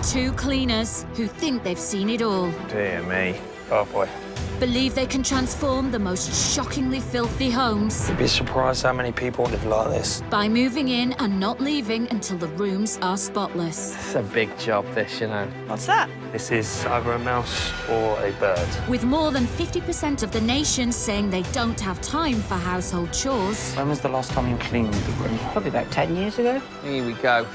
Two cleaners who think they've seen it all. Dear me. Oh boy. Believe they can transform the most shockingly filthy homes. You'd be surprised how many people live like this. By moving in and not leaving until the rooms are spotless. It's a big job, this, you know. What's that? This is either a mouse or a bird. With more than 50% of the nation saying they don't have time for household chores. When was the last time you cleaned the room? Probably about 10 years ago. Here we go.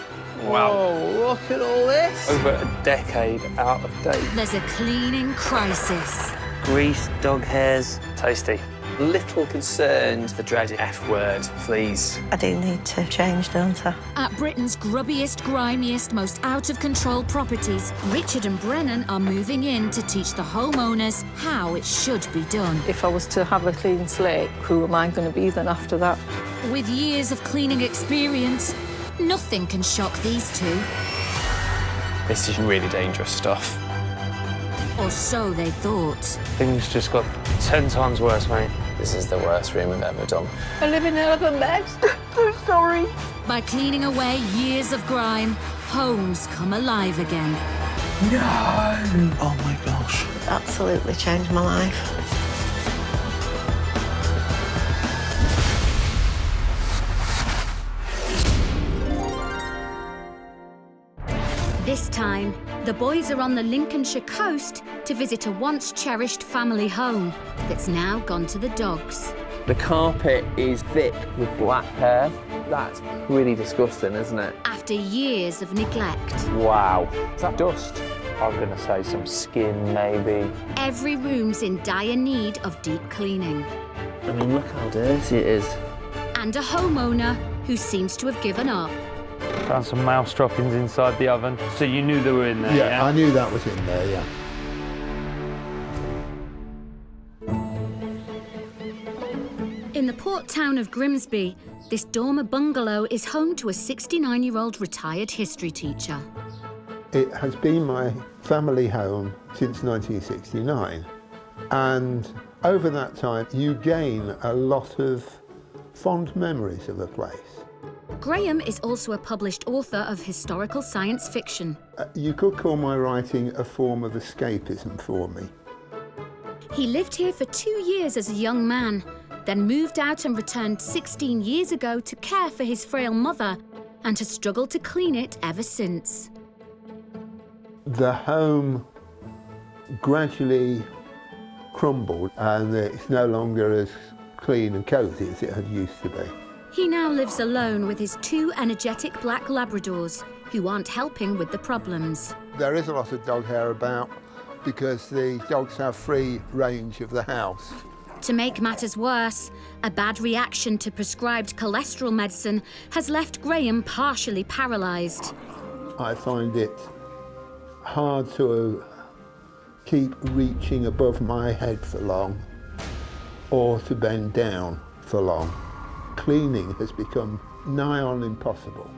Wow. Whoa, look at all this. Over a decade out of date. There's a cleaning crisis. Grease, dog hairs. Tasty. Little concerned, the dreaded F word, fleas. I do need to change, don't I? At Britain's grubbiest, grimiest, most out-of-control properties, Richard and Brennan are moving in to teach the homeowners how it should be done. If I was to have a clean slate, who am I going to be then after that? With years of cleaning experience, nothing can shock these two. This is really dangerous stuff. Or so they thought. Things just got 10 times worse, mate. This is the worst room we've ever done. I live in elephant beds. I'm sorry. By cleaning away years of grime, homes come alive again. No! Oh my gosh. Absolutely changed my life. This time, the boys are on the Lincolnshire coast to visit a once-cherished family home that's now gone to the dogs. The carpet is thick with black hair. That's pretty disgusting, isn't it? After years of neglect. Wow. Is that dust? I'm gonna say some skin, maybe. Every room's in dire need of deep cleaning. I mean, look how dirty it is. And a homeowner who seems to have given up. Found some mouse droppings inside the oven. So you knew they were in there, Yeah, I knew that was in there, yeah. In the port town of Grimsby, this dormer bungalow is home to a 69-year-old retired history teacher. It has been my family home since 1969. And over that time, you gain a lot of fond memories of the place. Graham is also a published author of historical science fiction. You could call my writing a form of escapism for me. He lived here for 2 years as a young man, then moved out and returned 16 years ago to care for his frail mother and has struggled to clean it ever since. The home gradually crumbled and it's no longer as clean and cosy as it had used to be. He now lives alone with his 2 energetic black Labradors who aren't helping with the problems. There is a lot of dog hair about because the dogs have free range of the house. To make matters worse, a bad reaction to prescribed cholesterol medicine has left Graham partially paralysed. I find it hard to keep reaching above my head for long or to bend down for long. Cleaning has become nigh on impossible.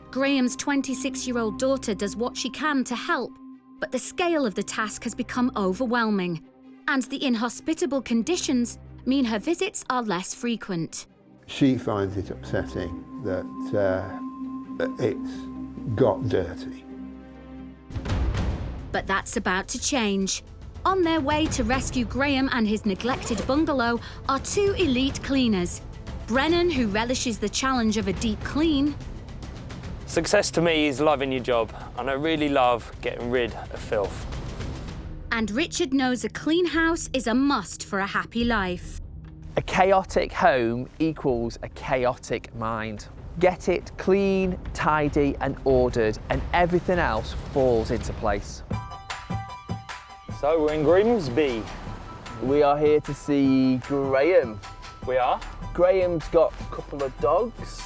Graham's 26-year-old daughter does what she can to help, but the scale of the task has become overwhelming, and the inhospitable conditions mean her visits are less frequent. She finds it upsetting that it's got dirty. But that's about to change. On their way to rescue Graham and his neglected bungalow are 2 elite cleaners. Brennan, who relishes the challenge of a deep clean. Success to me is loving your job, and I really love getting rid of filth. And Richard knows a clean house is a must for a happy life. A chaotic home equals a chaotic mind. Get it clean, tidy and ordered, and everything else falls into place. So we're in Grimsby. We are here to see Graham. We are? Graham's got a couple of dogs.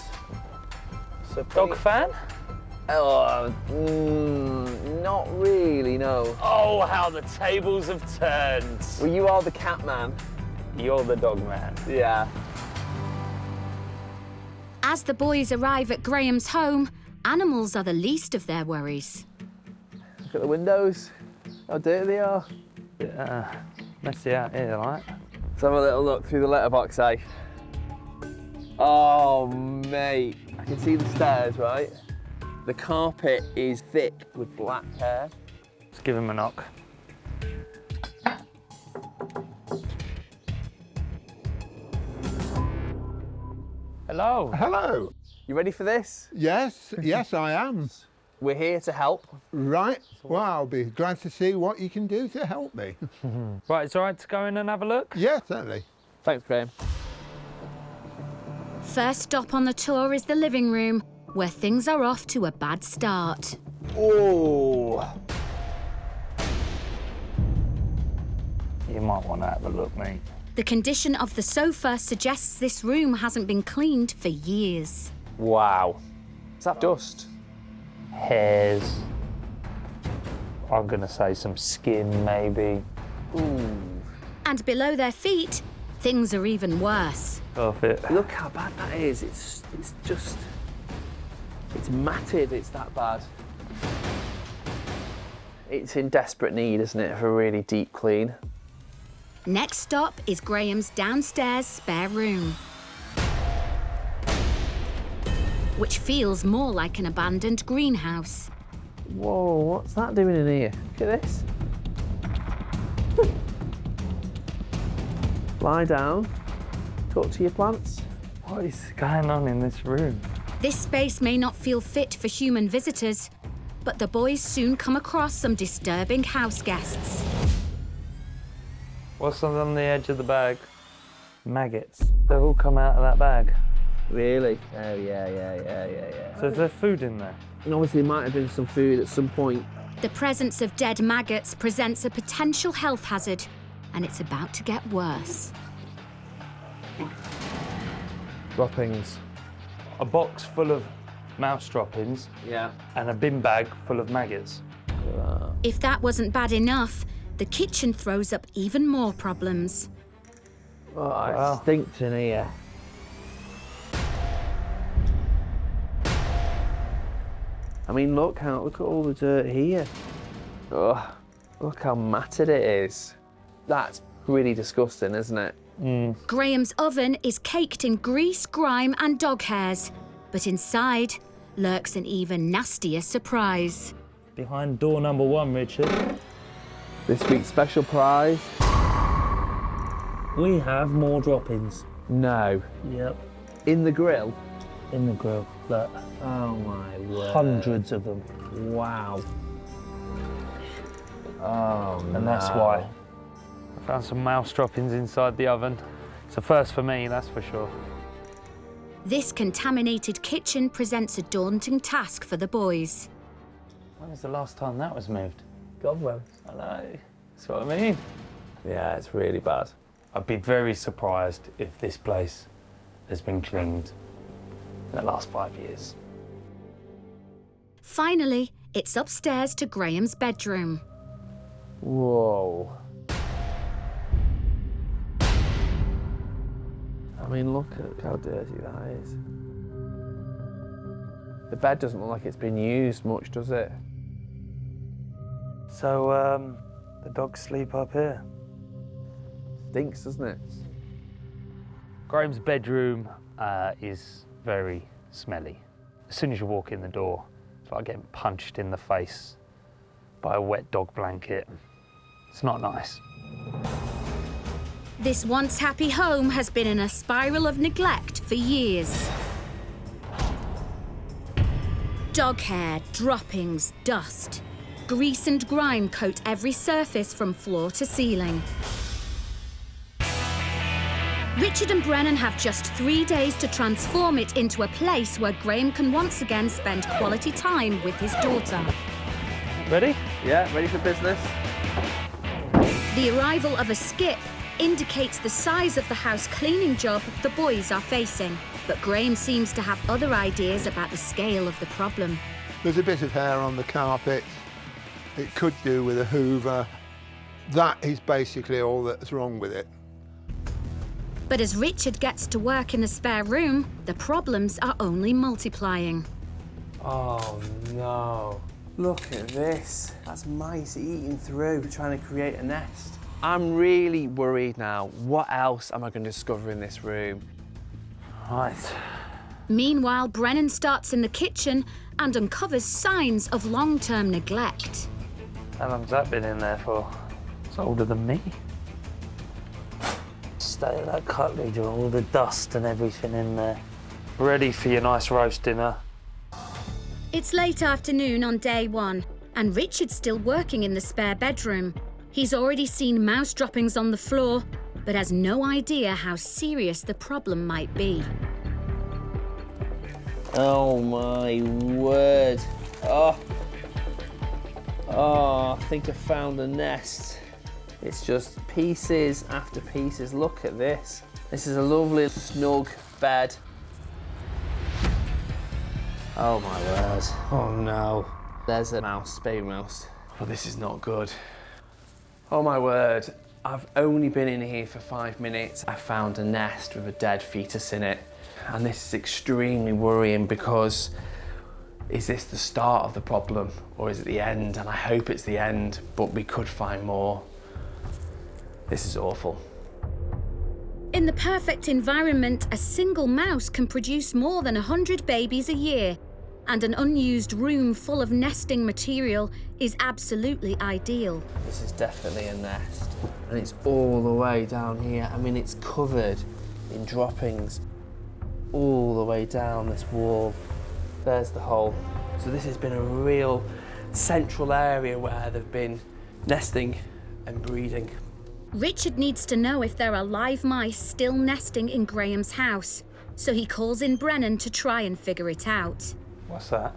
So Dog fan? Oh, not really, no. Oh, how the tables have turned. Well, you are the cat man. You're the dog man. Yeah. As the boys arrive at Graham's home, animals are the least of their worries. Look at the windows. How dirty they are. Messy out here, right? Let's have a little look through the letterbox, eh? Oh, mate. I can see the stairs, right? The carpet is thick with black hair. Let's give him a knock. Hello. Hello. You ready for this? Yes, yes, I am. We're here to help. Right. Well, I'll be glad to see what you can do to help me. Right, it's all right to go in and have a look? Yeah, certainly. Thanks, Graham. First stop on the tour is the living room, where things are off to a bad start. Oh. You might want to have a look, mate. The condition of the sofa suggests this room hasn't been cleaned for years. Wow. Is that dust? Hairs. I'm going to say some skin, maybe. Ooh. And below their feet, things are even worse. Perfect. Look how bad that is. It's matted, it's that bad. It's in desperate need, isn't it, of a really deep clean. Next stop is Graham's downstairs spare room, which feels more like an abandoned greenhouse. Whoa, what's that doing in here? Look at this. Lie down, talk to your plants. What is going on in this room? This space may not feel fit for human visitors, but the boys soon come across some disturbing house guests. What's on the edge of the bag? Maggots. They've all come out of that bag. Really? Oh, yeah. So is there food in there? And obviously there might have been some food at some point. The presence of dead maggots presents a potential health hazard, and it's about to get worse. Droppings. A box full of mouse droppings Yeah. and a bin bag full of maggots. If that wasn't bad enough, the kitchen throws up even more problems. Oh, Wow. it stinks in here. I mean, look at all the dirt here. Oh, look how matted it is. That's really disgusting, isn't it? Graham's oven is caked in grease, grime and dog hairs, but inside lurks an even nastier surprise. Behind door number 1, Richard, This week's special prize. we have more droppings. No. Yep. In the grill. In the grill. Look, Oh my word. hundreds of them. Wow. Oh, And that's why. I found some mouse droppings inside the oven. It's a first for me, that's for sure. This contaminated kitchen presents a daunting task for the boys. When was the last time that was moved? God, well. I know, that's what I mean. Yeah, it's really bad. I'd be very surprised if this place has been cleaned in the last 5 years. Finally, it's upstairs to Graham's bedroom. Whoa. I mean, look at how dirty that is. The bed doesn't look like it's been used much, does it? So, the dogs sleep up here. Stinks, doesn't it? Graham's bedroom is very smelly. As soon as you walk in the door, it's like getting punched in the face by a wet dog blanket. It's not nice. This once happy home has been in a spiral of neglect for years. Dog hair, droppings, dust. Grease and grime coat every surface from floor to ceiling. Richard and Brennan have just 3 days to transform it into a place where Graham can once again spend quality time with his daughter. Ready? Yeah, ready for business? The arrival of a skip indicates the size of the house cleaning job the boys are facing. But Graham seems to have other ideas about the scale of the problem. There's a bit of hair on the carpet. It could do with a hoover. That is basically all that's wrong with it. But as Richard gets to work in the spare room, the problems are only multiplying. Oh no. Look at this. That's mice eating through, trying to create a nest. I'm really worried now. What else am I going to discover in this room? Right. Meanwhile, Brennan starts in the kitchen and uncovers signs of long-term neglect. How long's that been in there for? It's older than me. State of that cutlery, all the dust and everything in there. Ready for your nice roast dinner. It's late afternoon on day one, and Richard's still working in the spare bedroom. He's already seen mouse droppings on the floor, but has no idea how serious the problem might be. Oh my word. Oh, I think I found a nest. It's just pieces after pieces. Look at this. This is a lovely snug bed. Oh my word. Oh no. There's a mouse, baby mouse. Oh, this is not good. Oh my word. I've only been in here for 5 minutes. I found a nest with a dead fetus in it. And this is extremely worrying because is this the start of the problem or is it the end? And I hope it's the end, but we could find more. This is awful. In the perfect environment, a single mouse can produce more than 100 babies a year, and an unused room full of nesting material is absolutely ideal. This is definitely a nest. And it's all the way down here. I mean, it's covered in droppings all the way down this wall. There's the hole. So this has been a real central area where they've been nesting and breeding. Richard needs to know if there are live mice still nesting in Graham's house, so he calls in Brennan to try and figure it out. What's that?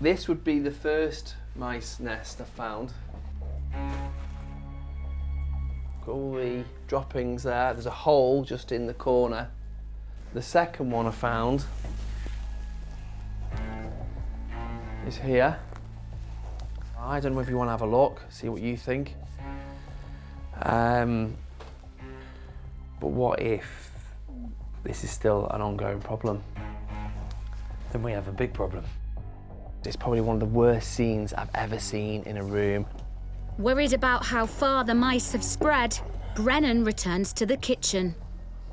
This would be the first mice nest I found. Got all the droppings there. There's a hole just in the corner. The second one I found is here. I don't know if you want to have a look, see what you think. But what if this is still an ongoing problem? Then we have a big problem. It's probably one of the worst scenes I've ever seen in a room. Worried about how far the mice have spread, Brennan returns to the kitchen.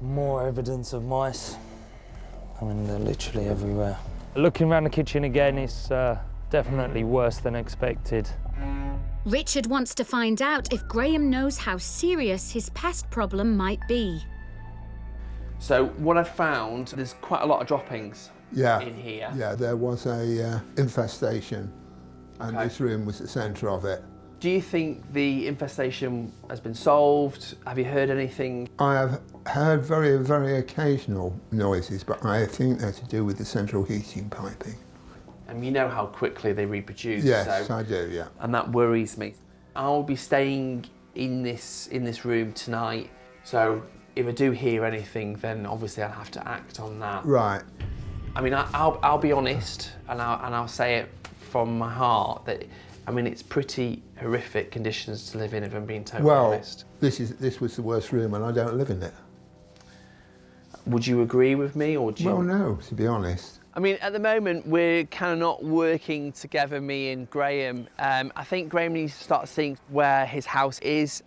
More evidence of mice. I mean, they're literally everywhere. Looking around the kitchen again is definitely worse than expected. Richard wants to find out if Graham knows how serious his pest problem might be. So what I found, there's quite a lot of droppings in here. Yeah, there was a infestation, and this room was the centre of it. Do you think the infestation has been solved? Have you heard anything? I have heard very, very occasional noises, but I think they're to do with the central heating piping. And you know how quickly they reproduce. Yes, so, I do, yeah. And that worries me. I'll be staying in this room tonight, so if I do hear anything, then obviously I'll have to act on that. Right. I mean, I'll be honest, and I'll say it from my heart that, I mean, it's pretty horrific conditions to live in, if I'm being totally honest. This was the worst room, and I don't live in it. Would you agree with me, or do you? Well, no, to be honest. I mean, at the moment, we're kind of not working together, me and Graham. I think Graham needs to start seeing where his house is.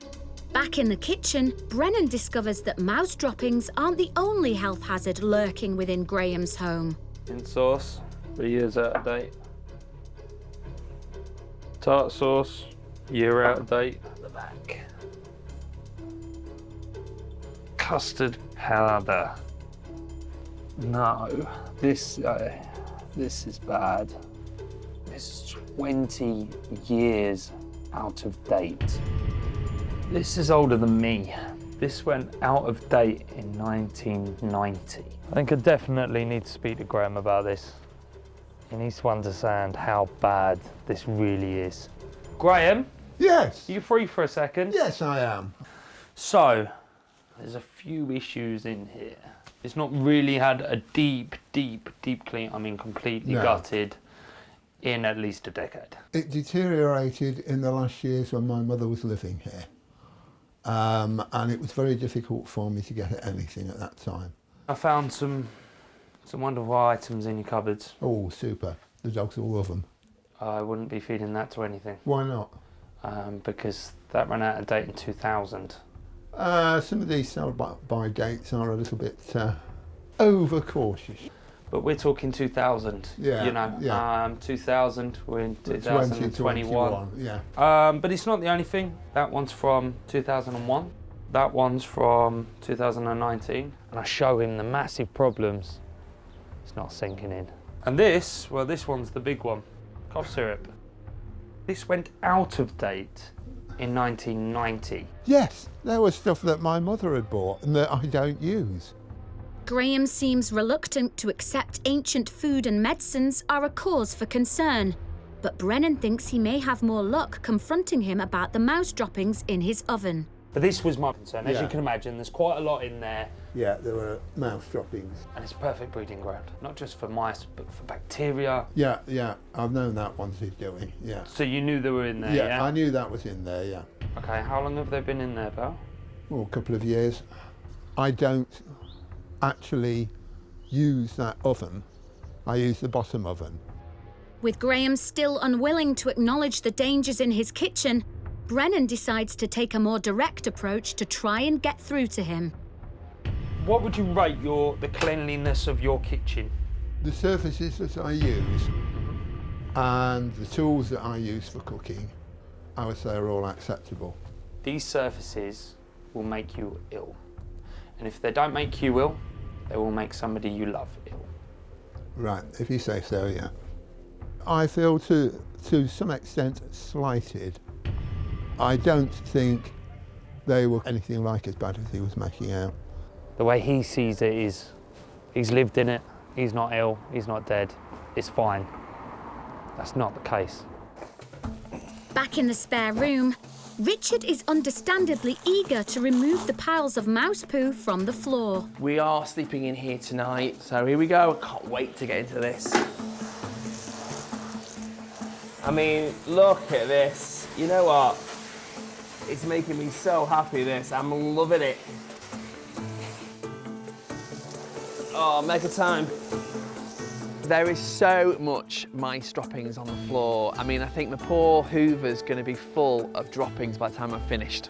Back in the kitchen, Brennan discovers that mouse droppings aren't the only health hazard lurking within Graham's home. Mint sauce, 3 years out of date. Tart sauce, year out of date. At the back. Custard powder. No, this is bad. This is 20 years out of date. This is older than me. This went out of date in 1990. I think I definitely need to speak to Graham about this. He needs to understand how bad this really is. Graham? Yes. Are you free for a second? Yes, I am. So, there's a few issues in here. It's not really had a deep clean, I mean completely gutted, in at least a decade. It deteriorated in the last years when my mother was living here. And it was very difficult for me to get at anything at that time. I found some wonderful items in your cupboards. Oh, super. The dogs will love them. I wouldn't be feeding that to anything. Why not? Because that ran out of date in 2000. Some of these sell-by dates are a little bit over-cautious. But we're talking 2000, Yeah, you know. yeah. 2000, we're in 2021. Yeah. But it's not the only thing. That one's from 2001. That one's from 2019. And I show him the massive problems. It's not sinking in. And this, well, this one's the big one. Cough syrup. This went out of date in 1990. Yes, there was stuff that my mother had bought and that I don't use. Graham seems reluctant to accept ancient food and medicines are a cause for concern, but Brennan thinks he may have more luck confronting him about the mouse droppings in his oven. But this was my concern. As Yeah. you can imagine, there's quite a lot in there, Yeah, there were mouse droppings. and it's a perfect breeding ground. Not just for mice, but for bacteria. Yeah, yeah, I've known that once he's doing, yeah. So you knew they were in there, yeah? I knew that was in there, yeah. Okay, how long have they been in there, pal? Well, a couple of years. I don't actually use that oven. I use the bottom oven. With Graham still unwilling to acknowledge the dangers in his kitchen, Brennan decides to take a more direct approach to try and get through to him. What would you rate the cleanliness of your kitchen? The surfaces that I use and the tools that I use for cooking, I would say are all acceptable. These surfaces will make you ill. And if they don't make you ill, they will make somebody you love ill. Right, if you say so, yeah. I feel to some extent slighted. I don't think they were anything like as bad as he was making out. The way he sees it is, he's lived in it, he's not ill, he's not dead, it's fine. That's not the case. Back in the spare room, Richard is understandably eager to remove the piles of mouse poo from the floor. We are sleeping in here tonight, so here we go. I can't wait to get into this. I mean, look at this. You know what? It's making me so happy, this. I'm loving it. Oh, mega time. There is so much mice droppings on the floor. I mean, I think the poor Hoover's going to be full of droppings by the time I'm finished.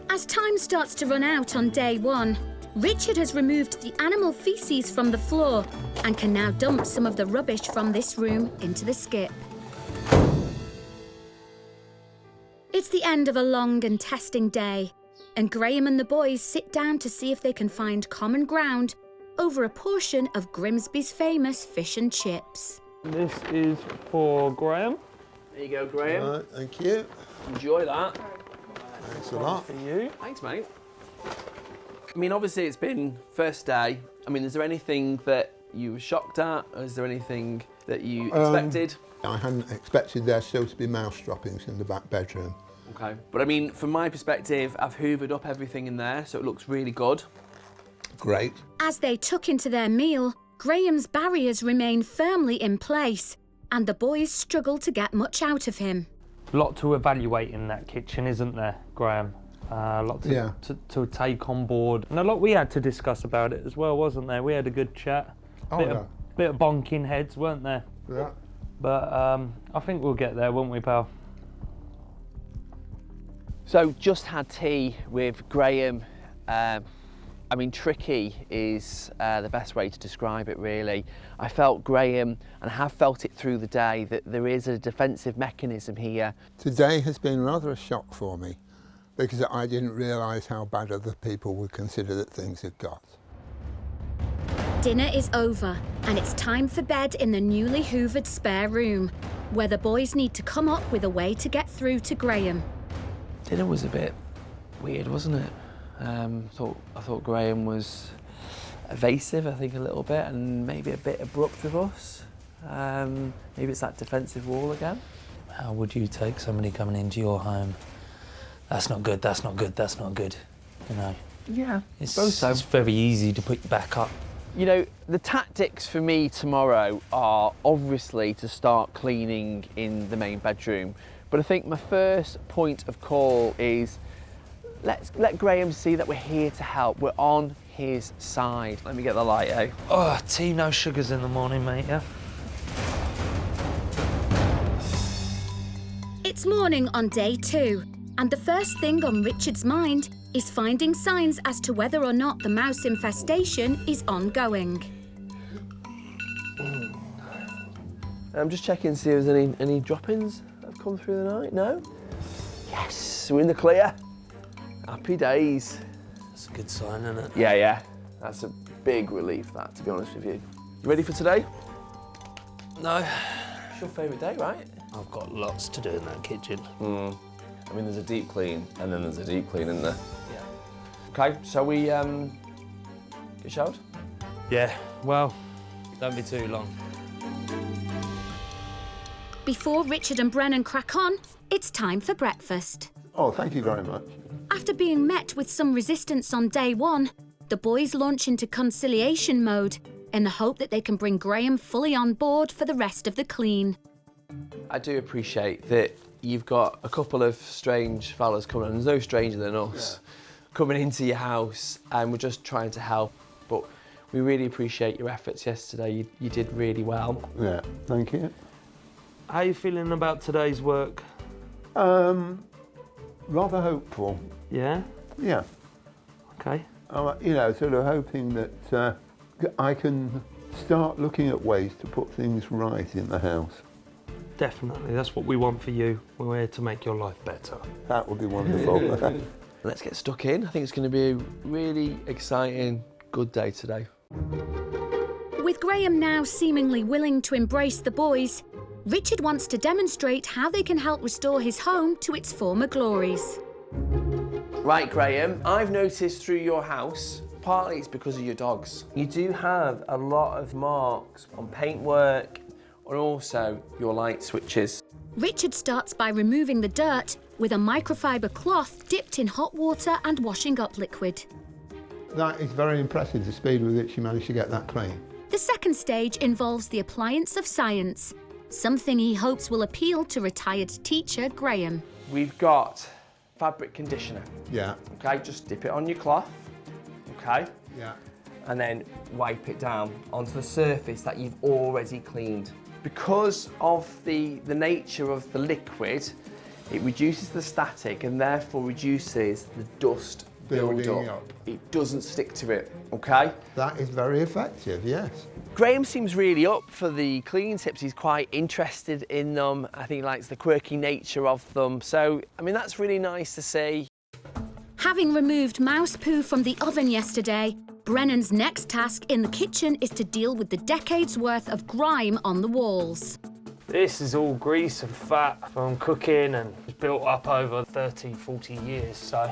As time starts to run out on day one, Richard has removed the animal feces from the floor and can now dump some of the rubbish from this room into the skip. It's the end of a long and testing day, and Graham and the boys sit down to see if they can find common ground over a portion of Grimsby's famous fish and chips. This is for Graham. There you go, Graham. All right, thank you. Enjoy that. Thanks a lot. For you. Thanks, mate. I mean, obviously it's been first day. I mean, is there anything that you were shocked at? Or is there anything that you expected? I hadn't expected there still to be mouse droppings in the back bedroom. Okay. But I mean, from my perspective, I've hoovered up everything in there, so it looks really good. Great. As they tuck into their meal, Graham's barriers remain firmly in place, and the boys struggle to get much out of him. A lot to evaluate in that kitchen, isn't there, Graham? A lot to take on board. And a lot we had to discuss about it as well, wasn't there? We had a good chat. Bit of bonking heads, weren't there? Yeah. But I think we'll get there, won't we, pal? So just had tea with Graham. I mean, tricky is the best way to describe it, really. I felt Graham, and have felt it through the day, that there is a defensive mechanism here. Today has been rather a shock for me because I didn't realise how bad other people would consider that things had got. Dinner is over, and it's time for bed in the newly hoovered spare room, where the boys need to come up with a way to get through to Graham. Dinner was a bit weird, wasn't it? I thought Graham was evasive, I think, a little bit, and maybe a bit abrupt with us. Maybe it's that defensive wall again. How would you take somebody coming into your home? That's not good, that's not good, that's not good, you know? Yeah, It's, suppose so. It's very easy to put you back up. You know, the tactics for me tomorrow are obviously to start cleaning in the main bedroom, but I think my first point of call is let Graham see that we're here to help. We're on his side. Let me get the light out. Oh, tea, no sugars in the morning, mate, yeah? It's morning on day 2, and the first thing on Richard's mind is finding signs as to whether or not the mouse infestation is ongoing. I'm just checking to see if there's any drop-ins that have come through the night. No? Yes, we're in the clear. Happy days. That's a good sign, isn't it? Yeah, yeah. That's a big relief, that, to be honest with you. You ready for today? No. It's your favourite day, right? I've got lots to do in that kitchen. I mean, there's a deep clean, and then there's a deep clean, isn't there? Yeah. Okay, shall we get showered? Yeah, well, don't be too long. Before Richard and Brennan crack on, it's time for breakfast. Oh, thank you very much. After being met with some resistance on day one, the boys launch into conciliation mode in the hope that they can bring Graham fully on board for the rest of the clean. I do appreciate that you've got a couple of strange fellas coming in. There's no stranger than us coming into your house, and we're just trying to help. But we really appreciate your efforts yesterday. You did really well. Yeah, thank you. How are you feeling about today's work? Rather hopeful. Yeah? Yeah. Okay. You know, sort of hoping that I can start looking at ways to put things right in the house. Definitely, that's what we want for you. We're here to make your life better. That would be wonderful. Let's get stuck in. I think it's going to be a really exciting, good day today. With Graham now seemingly willing to embrace the boys, Richard wants to demonstrate how they can help restore his home to its former glories. Right, Graham, I've noticed through your house, partly it's because of your dogs. You do have a lot of marks on paintwork and also your light switches. Richard starts by removing the dirt with a microfiber cloth dipped in hot water and washing up liquid. That is very impressive, the speed with which you managed to get that clean. The second stage involves the appliance of science, something he hopes will appeal to retired teacher Graham. We've got fabric conditioner. Yeah. Okay, just dip it on your cloth, okay? Yeah. And then wipe it down onto the surface that you've already cleaned. Because of the nature of the liquid, it reduces the static and therefore reduces the dust Building build up. It doesn't stick to it, okay? That is very effective, yes. Graham seems really up for the cleaning tips. He's quite interested in them. I think he likes the quirky nature of them. So, I mean, that's really nice to see. Having removed mouse poo from the oven yesterday, Brennan's next task in the kitchen is to deal with the decades worth of grime on the walls. This is all grease and fat from cooking and it's built up over 30, 40 years. So,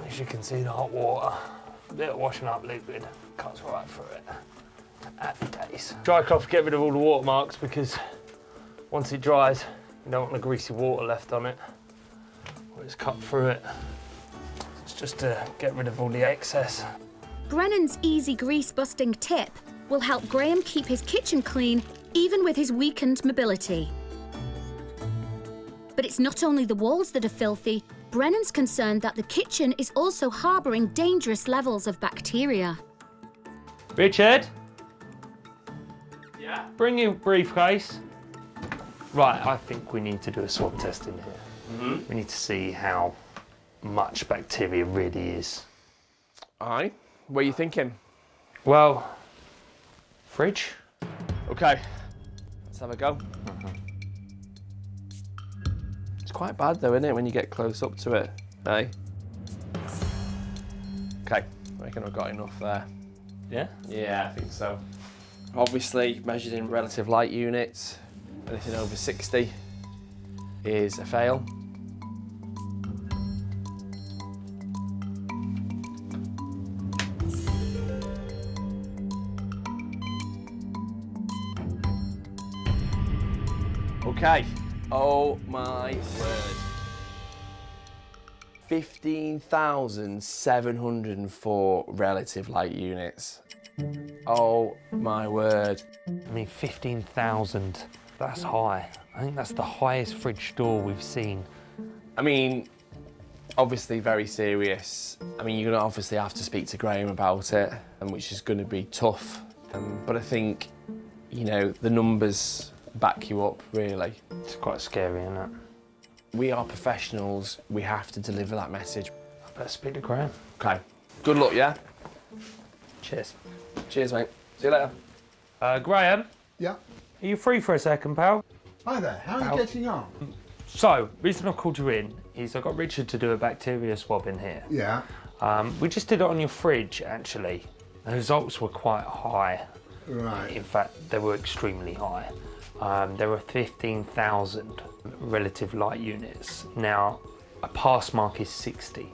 as you can see, the hot water, a bit of washing up liquid, cuts right through it. Happy days. Dry cloth, get rid of all the watermarks because once it dries, you don't want the greasy water left on it. When it's cut through it, it's just to get rid of all the excess. Brennan's easy grease-busting tip will help Graham keep his kitchen clean even with his weakened mobility. But it's not only the walls that are filthy. Brennan's concerned that the kitchen is also harbouring dangerous levels of bacteria. Richard? Yeah? Bring your briefcase. Right, I think we need to do a swab test in here. We need to see how much bacteria really is. Aye. What are you thinking? Well, fridge? Okay, let's have a go. It's quite bad though, isn't it, when you get close up to it, eh? Okay, I reckon I've got enough there. Yeah? Yeah, I think so. Obviously, measured in relative light units, anything over 60 is a fail. Okay, oh my word. 15,704 relative light units. Oh my word. I mean, 15,000, that's high. I think that's the highest fridge door we've seen. I mean, obviously very serious. I mean, you're gonna obviously have to speak to Graham about it, and which is gonna be tough. But I think, you know, the numbers back you up, really. It's quite scary, isn't it? We are professionals. We have to deliver that message. I better speak to Graham. Okay. Good luck, yeah? Cheers. Cheers, mate. See you later. Graham, Yeah. Are you free for a second, pal? Hi there, how are you getting on? So, reason I've called you in is I got Richard to do a bacteria swab in here. Yeah. We just did it on your fridge, actually. The results were quite high. Right. In fact, they were extremely high. There were 15,000 relative light units. Now, a pass mark is 60.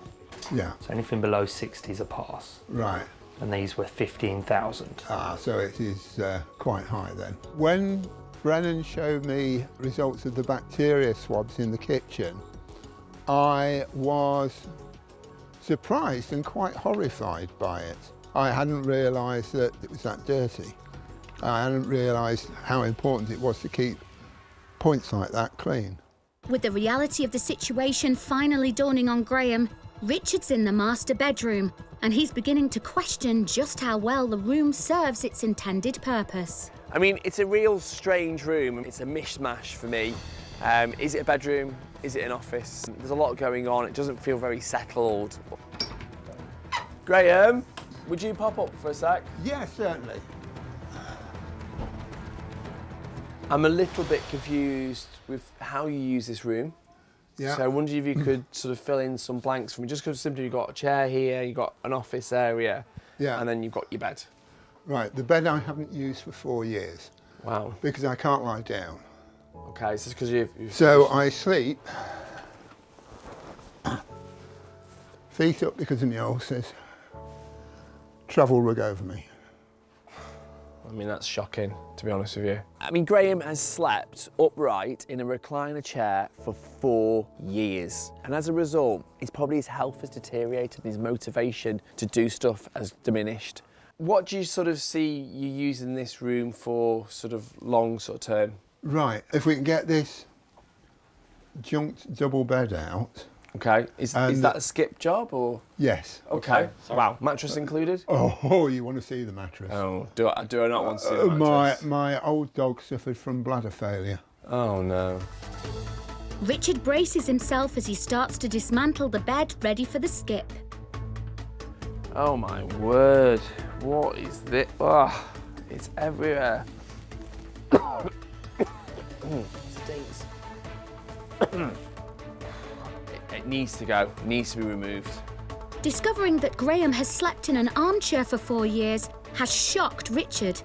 Yeah. So anything below 60 is a pass. Right. And these were 15,000. Ah, so it is quite high then. When Brennan showed me results of the bacteria swabs in the kitchen, I was surprised and quite horrified by it. I hadn't realised that it was that dirty. I hadn't realised how important it was to keep points like that clean. With the reality of the situation finally dawning on Graham, Richard's in the master bedroom, and he's beginning to question just how well the room serves its intended purpose. I mean, it's a real strange room. It's a mishmash for me. Is it a bedroom? Is it an office? There's a lot going on. It doesn't feel very settled. Graham, would you pop up for a sec? Yes, certainly. I'm a little bit confused with how you use this room. Yeah. So I wondered if you could sort of fill in some blanks for me, just because simply you've got a chair here, you've got an office area, Yeah. and then you've got your bed. Right, the bed I haven't used for 4 years Wow. because I can't lie down. Okay, so it's because you've... So I sleep, feet up because of my ulcers, travel rug over me. I mean, that's shocking, to be honest with you. I mean, Graham has slept upright in a recliner chair for 4 years. And as a result, his health has deteriorated, his motivation to do stuff has diminished. What do you sort of see you using this room for sort of long sort of term? Right, if we can get this junked double bed out. Okay, is that a skip job or? Yes. Okay, wow, mattress included? Oh, you want to see the mattress? Oh, do I not want to see the mattress? My old dog suffered from bladder failure. Oh no. Richard braces himself as he starts to dismantle the bed ready for the skip. Oh my word, what is this? Oh, it's everywhere. Stinks. It needs to go, it needs to be removed. Discovering that Graham has slept in an armchair for 4 years has shocked Richard.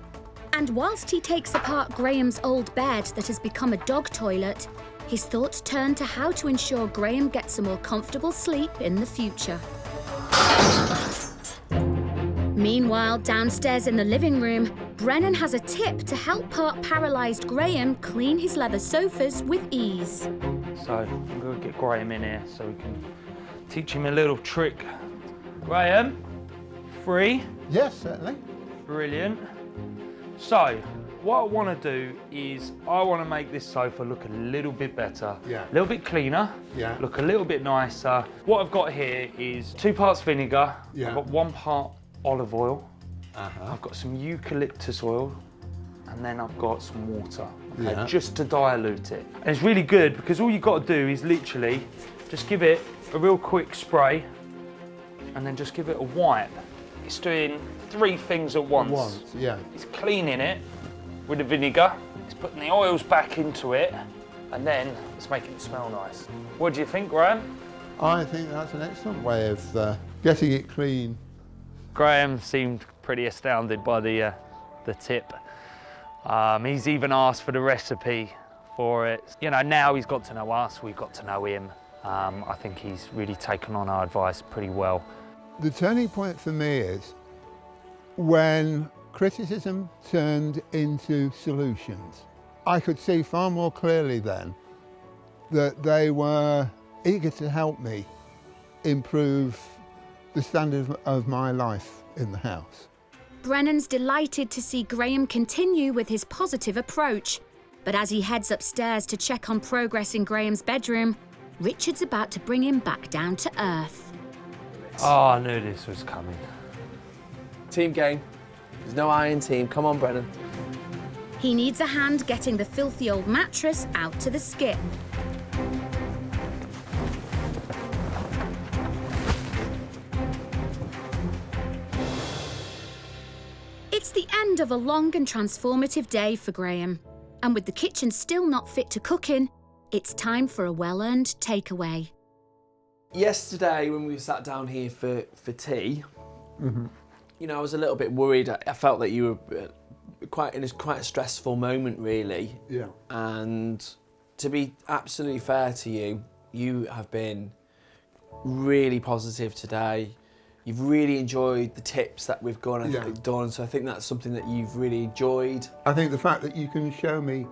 And whilst he takes apart Graham's old bed that has become a dog toilet, his thoughts turn to how to ensure Graham gets a more comfortable sleep in the future. Meanwhile, downstairs in the living room, Brennan has a tip to help part-paralysed Graham clean his leather sofas with ease. So I'm going to get Graham in here so we can teach him a little trick. Graham, free? Yes, certainly. Brilliant. So what I want to do is I want to make this sofa look a little bit better. Yeah. A little bit cleaner. Yeah. Look a little bit nicer. What I've got here is 2 parts vinegar. Yeah. I've got 1 part olive oil. Uh-huh. I've got some eucalyptus oil, and then I've got some water, okay, Yeah. just to dilute it. And it's really good because all you've got to do is literally just give it a real quick spray and then just give it a wipe. It's doing 3 things at once. Yeah. It's cleaning it with the vinegar, it's putting the oils back into it, and then it's making it smell nice. What do you think, Graham? I think that's an excellent way of getting it clean. Graham seemed pretty astounded by the tip. He's even asked for the recipe for it. You know, now he's got to know us, we've got to know him. I think he's really taken on our advice pretty well. The turning point for me is when criticism turned into solutions. I could see far more clearly then that they were eager to help me improve the standard of my life in the house. Brennan's delighted to see Graham continue with his positive approach. But as he heads upstairs to check on progress in Graham's bedroom, Richard's about to bring him back down to earth. Oh, I knew this was coming. Team game. There's no I in team. Come on, Brennan. He needs a hand getting the filthy old mattress out to the skip. It's the end of a long and transformative day for Graham. And with the kitchen still not fit to cook in, it's time for a well-earned takeaway. Yesterday, when we sat down here for tea, you know, I was a little bit worried. I felt that you were quite a stressful moment, really. Yeah. And to be absolutely fair to you, you have been really positive today. You've really enjoyed the tips that we've done, so I think that's something that you've really enjoyed. I think the fact that you can show me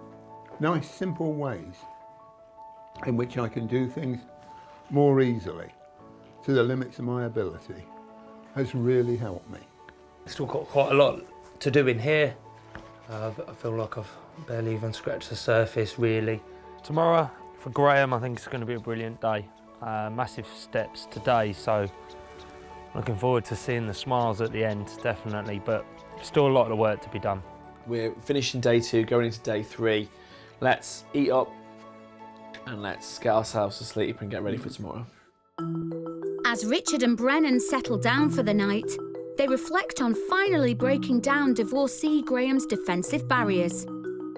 nice, simple ways in which I can do things more easily to the limits of my ability has really helped me. Still got quite a lot to do in here. I feel like I've barely even scratched the surface, really. Tomorrow, for Graham, I think it's going to be a brilliant day. Massive steps today, so looking forward to seeing the smiles at the end, definitely, but still a lot of work to be done. We're finishing day 2, going into day 3. Let's eat up and let's get ourselves to sleep and get ready for tomorrow. As Richard and Brennan settle down for the night, they reflect on finally breaking down divorcee Graham's defensive barriers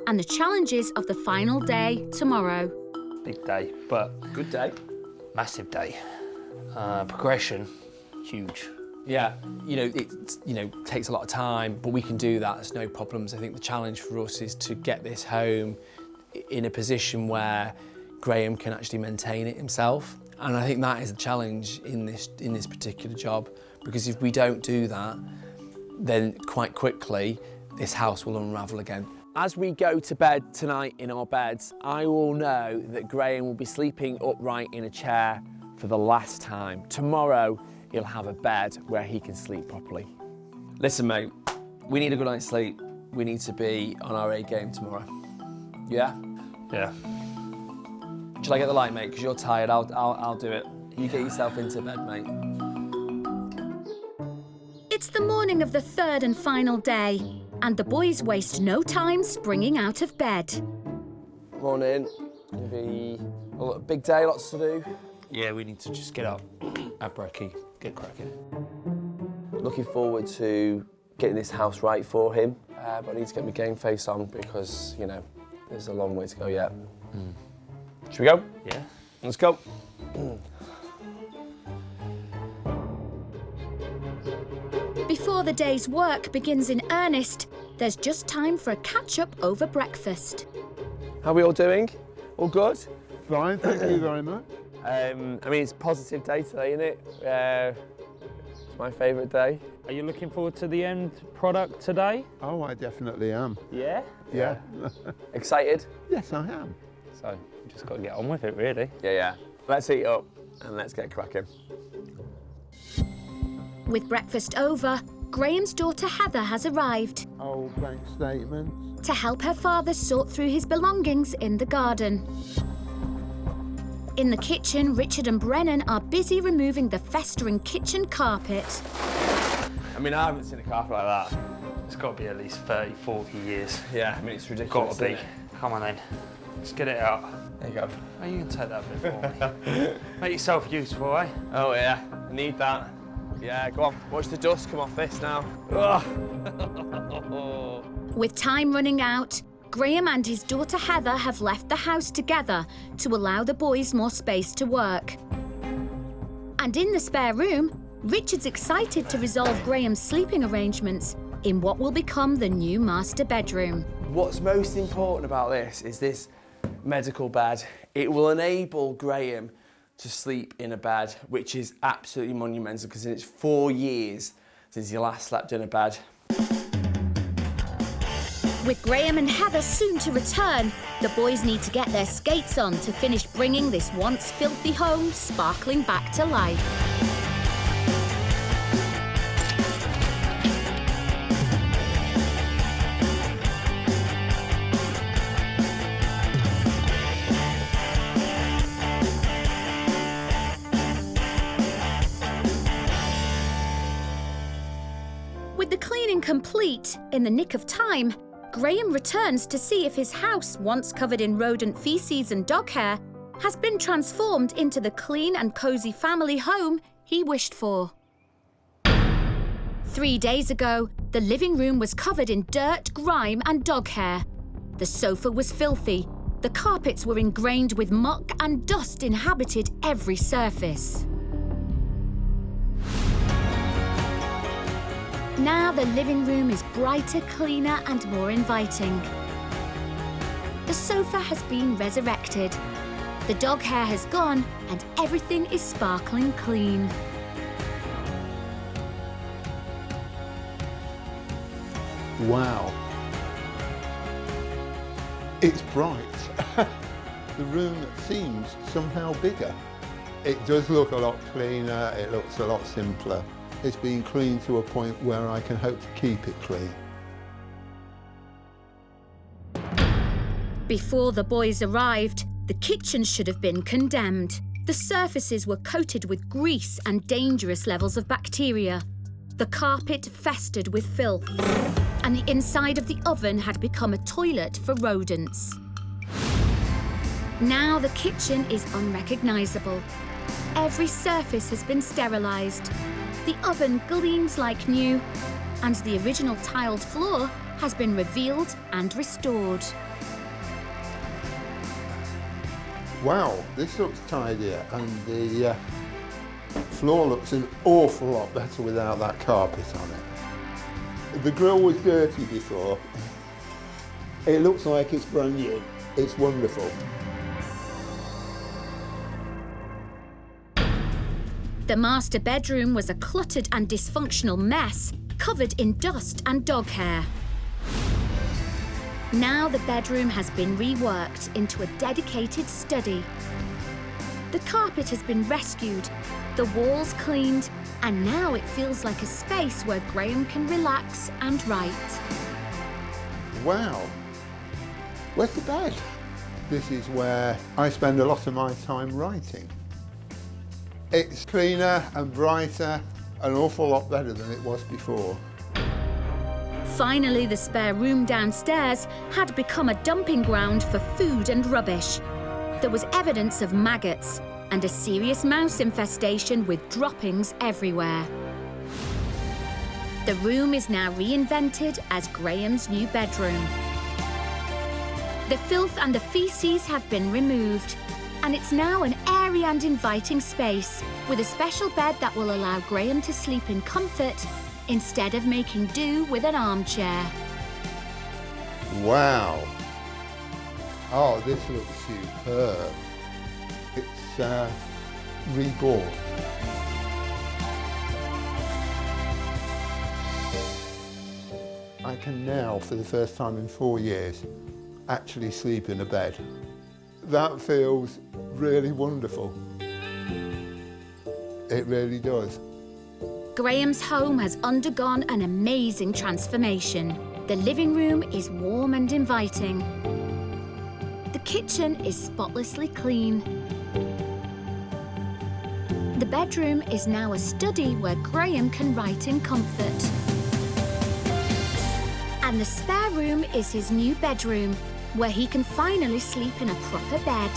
and the challenges of the final day tomorrow. Big day, but Good day. massive day. Progression, huge. Yeah, it takes a lot of time, but we can do that. There's no problems. I think the challenge for us is to get this home in a position where Graham can actually maintain it himself. And I think that is the challenge in this particular job, because if we don't do that, then quite quickly this house will unravel again. As we go to bed tonight in our beds, I will know that Graham will be sleeping upright in a chair for the last time. Tomorrow, he'll have a bed where he can sleep properly. Listen, mate, we need a good night's sleep. We need to be on our A game tomorrow. Yeah? Yeah. Shall I get the light, mate? Because you're tired. I'll do it. You get yourself into bed, mate. It's the morning of the third and final day, and the boys waste no time springing out of bed. Morning. It's going to be a big day, lots to do. Yeah, we need to just get up, have brekkie, get cracking. Looking forward to getting this house right for him, but I need to get my game face on because, you know, there's a long way to go yet. Should we go? Yeah. Let's go. Before the day's work begins in earnest, there's just time for a catch-up over breakfast. How are we all doing? All good? Fine, thank you very much. I mean, it's a positive day today, isn't it? It's my favourite day. Are you looking forward to the end product today? Oh, I definitely am. Yeah? Yeah. Excited? Yes, I am. So, you just got to get on with it, really. Yeah. Let's eat up and let's get cracking. With breakfast over, Graham's daughter Heather has arrived Oh, bank statement. to help her father sort through his belongings in the garden. In the kitchen, Richard and Brennan are busy removing the festering kitchen carpet. I mean, I haven't seen a carpet like that. It's got to be at least 30, 40 years. Yeah, I mean, it's ridiculous. Got to be. Isn't it? Come on then. Let's get it out. There you go. Oh, you can take that bit for me. Make yourself useful, eh? Oh, yeah. I need that. Yeah, go on. Watch the dust come off this now. With time running out, Graham and his daughter Heather have left the house together to allow the boys more space to work. And in the spare room, Richard's excited to resolve Graham's sleeping arrangements in what will become the new master bedroom. What's most important about this is this medical bed. It will enable Graham to sleep in a bed, which is absolutely monumental because it's 4 years since he last slept in a bed. With Graham and Heather soon to return, the boys need to get their skates on to finish bringing this once filthy home sparkling back to life. With the cleaning complete, in the nick of time, Graham returns to see if his house, once covered in rodent feces and dog hair, has been transformed into the clean and cosy family home he wished for. 3 days ago, the living room was covered in dirt, grime and dog hair. The sofa was filthy. The carpets were ingrained with muck and dust inhabited every surface. Now the living room is brighter, cleaner and more inviting. The sofa has been resurrected. The dog hair has gone and everything is sparkling clean. Wow. It's bright. The room seems somehow bigger. It does look a lot cleaner, it looks a lot simpler. It's been cleaned to a point where I can hope to keep it clean. Before the boys arrived, the kitchen should have been condemned. The surfaces were coated with grease and dangerous levels of bacteria. The carpet festered with filth, and the inside of the oven had become a toilet for rodents. Now the kitchen is unrecognisable. Every surface has been sterilised. The oven gleams like new, and the original tiled floor has been revealed and restored. Wow, this looks tidier, and the floor looks an awful lot better without that carpet on it. The grill was dirty before. It looks like it's brand new. It's wonderful. The master bedroom was a cluttered and dysfunctional mess, covered in dust and dog hair. Now the bedroom has been reworked into a dedicated study. The carpet has been rescued, the walls cleaned, and now it feels like a space where Graham can relax and write. Wow. Where's the bed? This is where I spend a lot of my time writing. It's cleaner and brighter, an awful lot better than it was before. Finally, the spare room downstairs had become a dumping ground for food and rubbish. There was evidence of maggots and a serious mouse infestation with droppings everywhere. The room is now reinvented as Graham's new bedroom. The filth and the feces have been removed, and it's now an airy and inviting space with a special bed that will allow Graham to sleep in comfort instead of making do with an armchair. Wow. Oh, this looks superb. It's reborn. I can now, for the first time in 4 years, actually sleep in a bed. That feels really wonderful. It really does. Graham's home has undergone an amazing transformation. The living room is warm and inviting. The kitchen is spotlessly clean. The bedroom is now a study where Graham can write in comfort. And the spare room is his new bedroom, where he can finally sleep in a proper bed.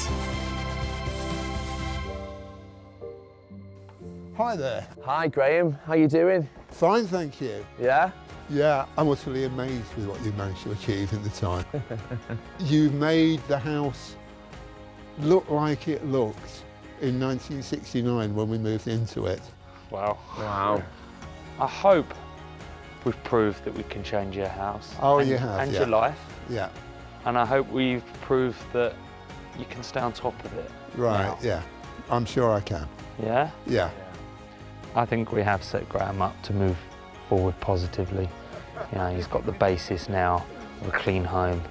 Hi there. Hi, Graham. How you doing? Fine, thank you. Yeah? Yeah, I'm utterly amazed with what you've managed to achieve in the time. You've made the house look like it looked in 1969 when we moved into it. Wow. Wow. I hope we've proved that we can change your house. Oh, and, you have, and yeah. your life. Yeah. And I hope we've proved that you can stay on top of it. Right, now. yeah. I'm sure I can. Yeah? Yeah. I think we have set Graham up to move forward positively. You know, he's got the basis now of a clean home.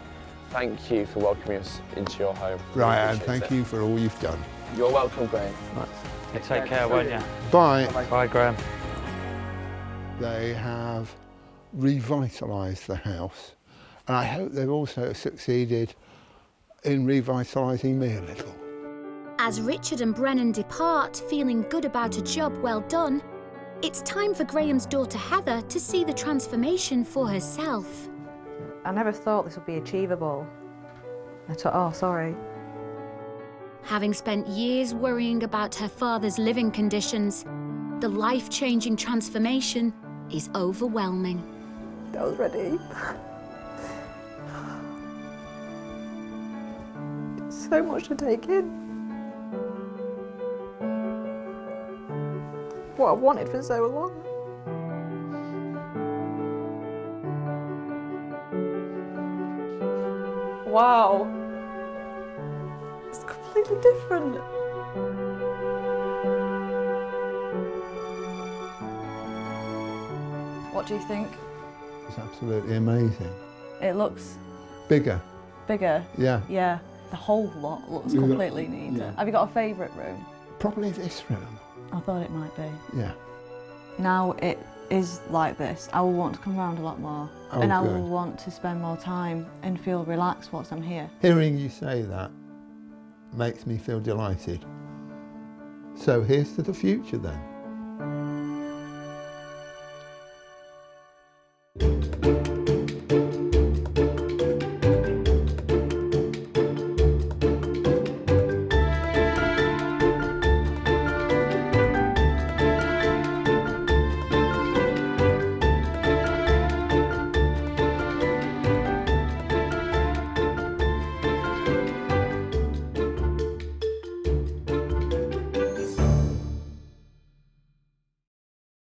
Thank you for welcoming us into your home. Right, and thank you for all you've done. You're welcome, Graham. Right. You take care, won't you? Bye. Bye, Graham. They have revitalised the house, and I hope they've also succeeded in revitalising me a little. As Richard and Brennan depart, feeling good about a job well done, it's time for Graham's daughter Heather to see the transformation for herself. I never thought this would be achievable. I thought, oh, sorry. Having spent years worrying about her father's living conditions, the life-changing transformation is overwhelming. I was ready. so much to take in. What I wanted for so long. Wow. It's completely different. What do you think? It's absolutely amazing. It looks Bigger, bigger. yeah. Yeah, the whole lot looks You've got- completely neater. yeah. Have you got a favourite room? Probably this room, I thought it might be. yeah. Now it is like this, I will want to come round a lot more. Oh, and I good. will want to spend more time and feel relaxed whilst I'm here. Hearing you say that makes me feel delighted. So here's to the future then.